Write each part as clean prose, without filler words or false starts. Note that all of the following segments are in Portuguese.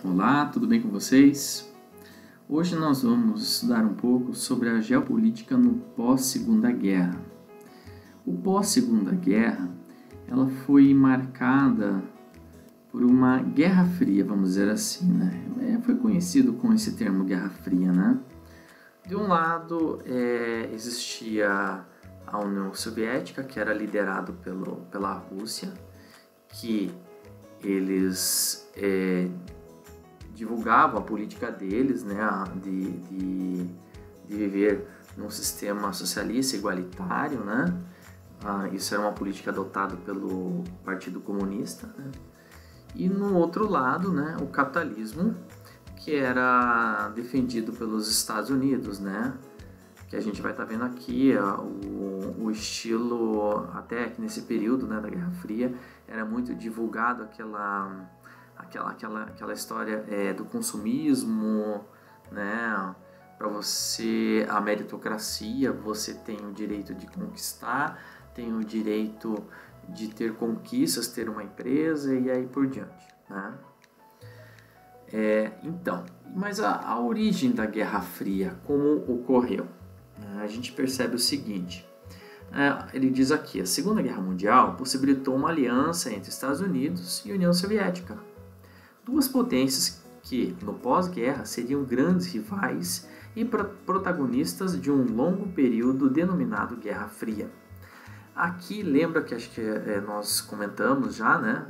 Olá, tudo bem com vocês? Hoje nós vamos estudar um pouco sobre a geopolítica no pós-Segunda Guerra. O pós-Segunda Guerra, ela foi marcada por uma Guerra Fria, vamos dizer assim, né? Foi conhecido com esse termo Guerra Fria, né? De um lado, existia a União Soviética, que era liderado pela Rússia, que eles divulgavam a política deles, né, de viver num sistema socialista igualitário, né? Isso era uma política adotada pelo Partido Comunista, né? E no outro lado, né, o capitalismo, que era defendido pelos Estados Unidos, né? Que a gente vai estar vendo aqui o estilo, até que nesse período, né, da Guerra Fria, era muito divulgado aquela história do consumismo, né? Para você, a meritocracia, você tem o direito de conquistar, tem o direito de ter conquistas, ter uma empresa e aí por diante, né? Então, mas a origem da Guerra Fria, como ocorreu? A gente percebe o seguinte, ele diz aqui, a Segunda Guerra Mundial possibilitou uma aliança entre Estados Unidos e União Soviética, duas potências que, no pós-guerra, seriam grandes rivais e protagonistas de um longo período denominado Guerra Fria. Aqui, lembra que acho que nós comentamos já, né,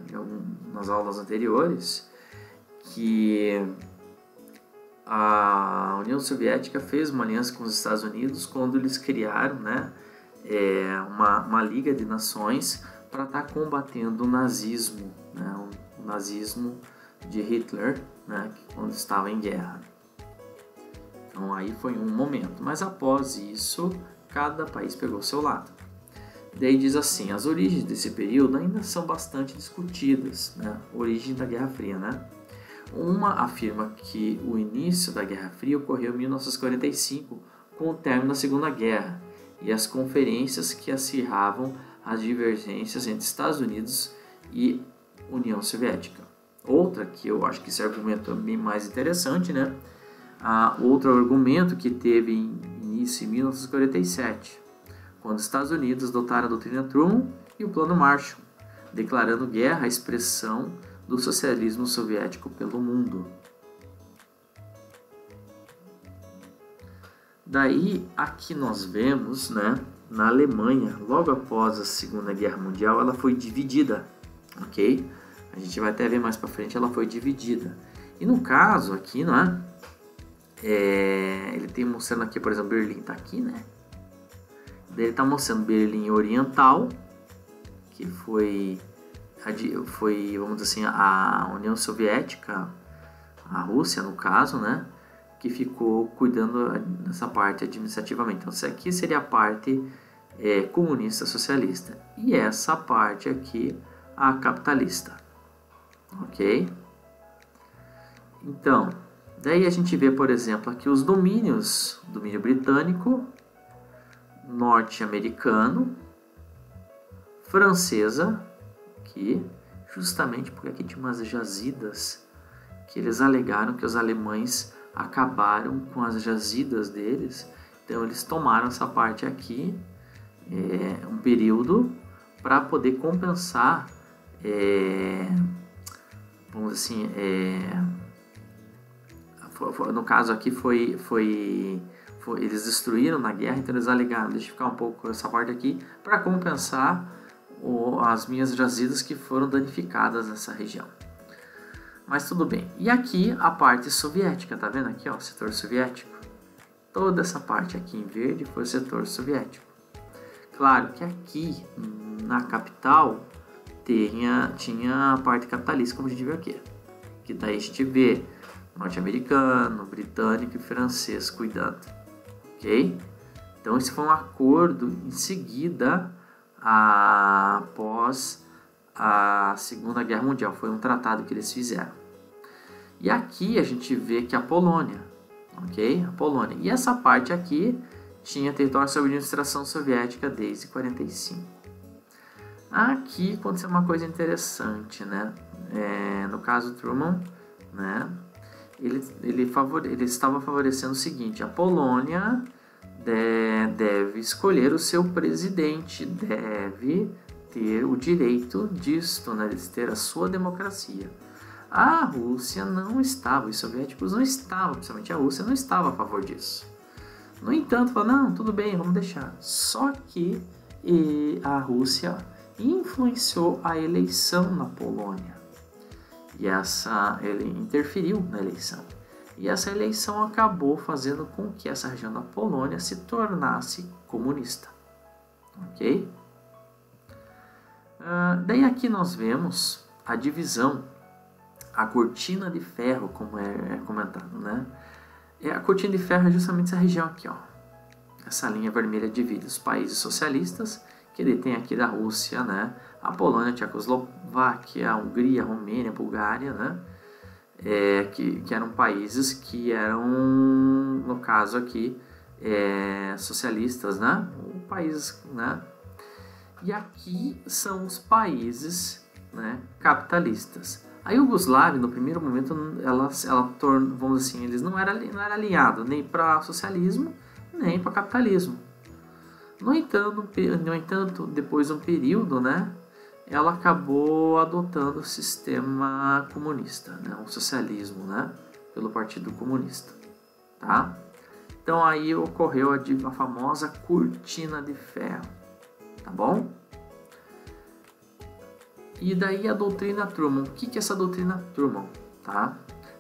nas aulas anteriores, que a União Soviética fez uma aliança com os Estados Unidos quando eles criaram, né, uma liga de nações para estar combatendo o nazismo, né, o nazismo de Hitler, né, quando estava em guerra. Então aí foi um momento, mas após isso cada país pegou seu lado. Daí diz assim, as origens desse período ainda são bastante discutidas, né, origem da Guerra Fria, né? Uma afirma que o início da Guerra Fria ocorreu em 1945, com o término da Segunda Guerra, e as conferências que acirravam as divergências entre Estados Unidos e União Soviética. Outra, que eu acho que esse argumento é bem mais interessante, né? Outro argumento que teve início em 1947, quando os Estados Unidos adotaram a doutrina Truman e o Plano Marshall, declarando guerra à expressão do socialismo soviético pelo mundo. Daí, aqui nós vemos, né, na Alemanha, logo após a Segunda Guerra Mundial, ela foi dividida, ok? A gente vai até ver mais para frente, ela foi dividida. E no caso aqui, né, ele tem mostrando aqui, por exemplo, Berlim está aqui, né? Daí ele está mostrando Berlim Oriental, que foi, vamos dizer assim, a União Soviética, a Rússia no caso, né, que ficou cuidando dessa parte administrativamente. Então, isso aqui seria a parte comunista socialista e essa parte aqui a capitalista, ok? Então, daí a gente vê, por exemplo, aqui os domínios, domínio britânico, norte-americano, francesa, aqui, justamente porque aqui tinha umas jazidas que eles alegaram que os alemães acabaram com as jazidas deles, então eles tomaram essa parte aqui, um período, para poder compensar, vamos dizer assim, no caso aqui eles destruíram na guerra, então eles alegaram, deixa eu ficar um pouco essa parte aqui, para compensar as minhas jazidas que foram danificadas nessa região. Mas tudo bem. E aqui a parte soviética, tá vendo aqui, ó, setor soviético? Toda essa parte aqui em verde foi o setor soviético. Claro que aqui na capital tinha a parte capitalista, como a gente viu aqui. Que daí a gente vê norte-americano, britânico e francês cuidando. Ok? Então esse foi um acordo em seguida após a Segunda Guerra Mundial. Foi um tratado que eles fizeram. E aqui a gente vê que a Polônia, ok? A Polônia. E essa parte aqui tinha território sob administração soviética desde 1945. Aqui aconteceu uma coisa interessante, né? No caso Truman, né, ele estava favorecendo o seguinte: a Polônia deve escolher o seu presidente, deve ter o direito disto, né, de ter a sua democracia. A Rússia não estava, os soviéticos não estavam, principalmente a Rússia, não estava a favor disso. No entanto, falou, não, tudo bem, vamos deixar. Só que a Rússia influenciou a eleição na Polônia. E ele interferiu na eleição. E essa eleição acabou fazendo com que essa região da Polônia se tornasse comunista. Ok? Daí aqui nós vemos a divisão, a cortina de ferro, como é comentado, né? A cortina de ferro é justamente essa região aqui, ó. Essa linha vermelha divide os países socialistas, que detêm aqui da Rússia, né? A Polônia, a Tchecoslováquia, a Hungria, a Romênia, a Bulgária, né? Que eram países que eram, no caso aqui, socialistas, né? Países, né? E aqui são os países, né, capitalistas. A Iugoslávia, no primeiro momento, vamos dizer assim, eles não era alinhado nem para socialismo nem para capitalismo. No entanto, depois de um período, né, ela acabou adotando o sistema comunista, né, o socialismo, né, pelo Partido Comunista, tá? Então aí ocorreu a famosa cortina de ferro, tá bom? E daí a doutrina Truman. O que é essa doutrina Truman? Tá?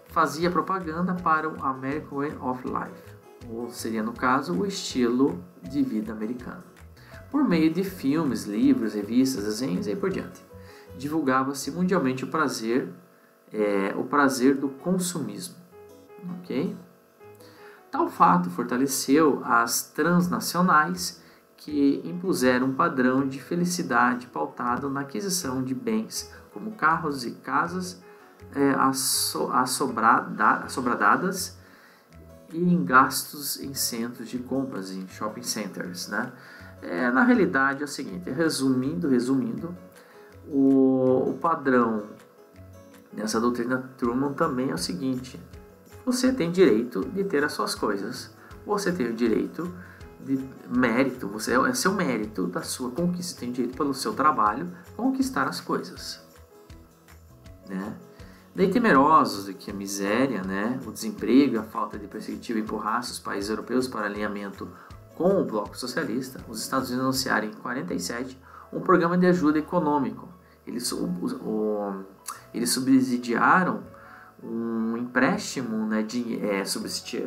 Fazia propaganda para o American Way of Life, ou seria, no caso, o estilo de vida americano. Por meio de filmes, livros, revistas, desenhos e por diante. Divulgava-se mundialmente o prazer do consumismo. Ok? Tal fato fortaleceu as transnacionais que impuseram um padrão de felicidade pautado na aquisição de bens como carros e casas assobradadas e em gastos em centros de compras, em shopping centers, né? Na realidade é o seguinte, resumindo, o padrão nessa doutrina Truman também é o seguinte: você tem direito de ter as suas coisas, você tem o direito de mérito, é seu mérito da sua conquista, tem direito pelo seu trabalho conquistar as coisas, né? Daí temerosos de que a miséria, né, o desemprego e a falta de perspectiva empurrassem os países europeus para alinhamento com o bloco socialista, os Estados Unidos anunciaram em 1947 um programa de ajuda econômico. Eles subsidiaram um empréstimo, né,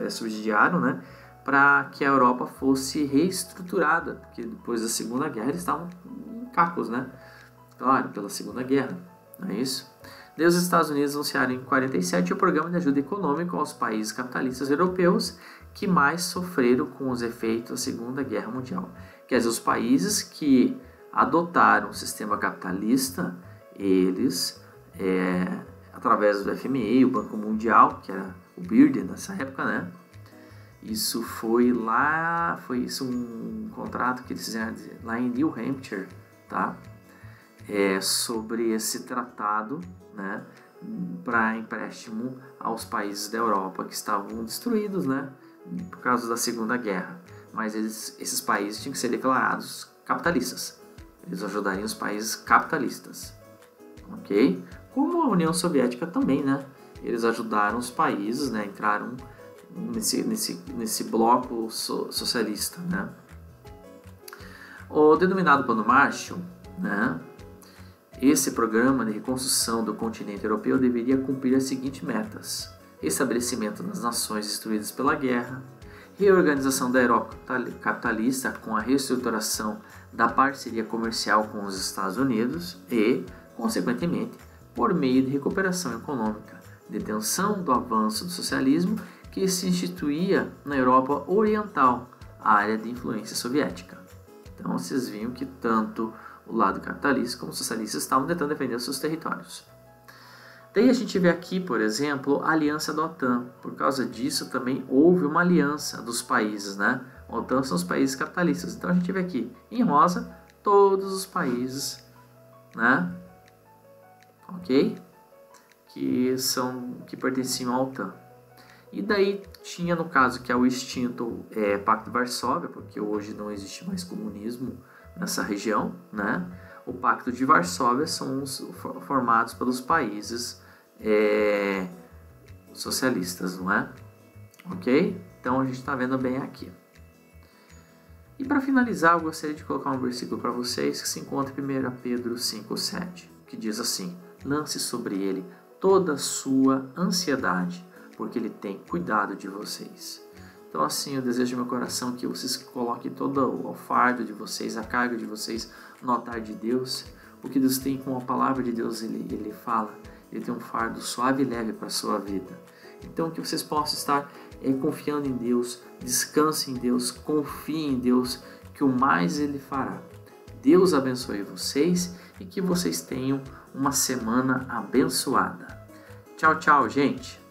subsidiaram, né, para que a Europa fosse reestruturada, porque depois da Segunda Guerra eles estavam em cacos, né? Claro, pela Segunda Guerra, não é isso? Daí os Estados Unidos anunciaram em 1947 o programa de ajuda econômica aos países capitalistas europeus que mais sofreram com os efeitos da Segunda Guerra Mundial. Quer dizer, os países que adotaram o sistema capitalista, eles, através do FMI, o Banco Mundial, que era o BIRD nessa época, né? Isso foi um contrato que eles fizeram lá em New Hampshire, tá? Sobre esse tratado, né, para empréstimo aos países da Europa que estavam destruídos, né, por causa da Segunda Guerra. Mas esses países tinham que ser declarados capitalistas. Eles ajudariam os países capitalistas, ok? Como a União Soviética também, né? Eles ajudaram os países, né, entraram nesse bloco socialista, né? O denominado Plano Marshall, né? Esse programa de reconstrução do continente europeu deveria cumprir as seguintes metas: estabelecimento das nações destruídas pela guerra, reorganização da Europa capitalista com a reestruturação da parceria comercial com os Estados Unidos e, consequentemente, por meio de recuperação econômica, detenção do avanço do socialismo que se instituía na Europa Oriental, a área de influência soviética. Então vocês viram que tanto o lado capitalista como os socialistas estavam tentando defender os seus territórios. Daí a gente vê aqui, por exemplo, a aliança da OTAN. Por causa disso também houve uma aliança dos países, né? A OTAN são os países capitalistas. Então a gente vê aqui, em rosa, todos os países, né? Ok? que pertenciam à OTAN. E daí tinha, no caso, que é o extinto Pacto de Varsóvia, porque hoje não existe mais comunismo nessa região, né? O Pacto de Varsóvia são os formados pelos países socialistas, não é? Ok? Então a gente está vendo bem aqui. E para finalizar, eu gostaria de colocar um versículo para vocês que se encontra em 1 Pedro 5,7, que diz assim: lance sobre ele toda a sua ansiedade, porque ele tem cuidado de vocês. Então assim, eu desejo de meu coração que vocês coloquem todo o fardo de vocês, a carga de vocês no altar de Deus, porque Deus tem, com a palavra de Deus, ele fala, ele tem um fardo suave e leve para a sua vida. Então que vocês possam estar confiando em Deus, descanse em Deus, confie em Deus, que o mais Ele fará. Deus abençoe vocês e que vocês tenham uma semana abençoada. Tchau, tchau, gente!